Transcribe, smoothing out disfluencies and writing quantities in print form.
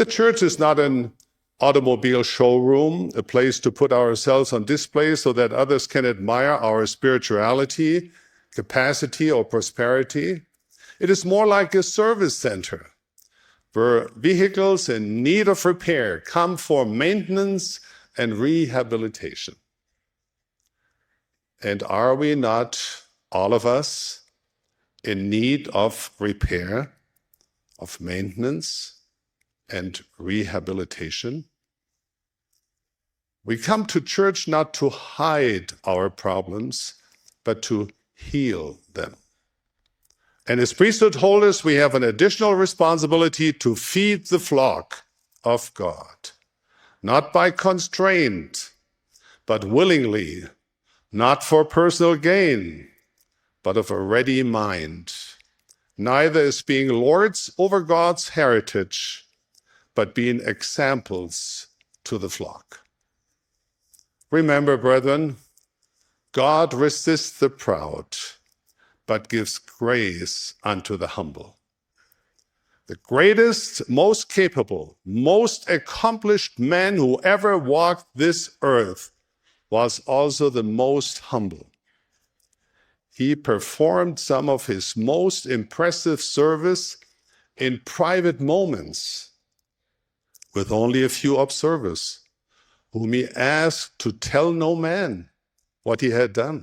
The church is not an automobile showroom, a place to put ourselves on display so that others can admire our spirituality, capacity, or prosperity. It is more like a service center where vehicles in need of repair come for maintenance and rehabilitation. And are we not, all of us, in need of repair, of maintenance, and rehabilitation? We come to church not to hide our problems, but to heal them. And as priesthood holders, we have an additional responsibility to feed the flock of God, not by constraint, but willingly, not for personal gain, but of a ready mind, neither as being lords over God's heritage, but being examples to the flock. Remember, brethren, God resists the proud, but gives grace unto the humble. The greatest, most capable, most accomplished man who ever walked this earth was also the most humble. He performed some of his most impressive service in private moments with only a few observers, whom he asked to tell no man what he had done.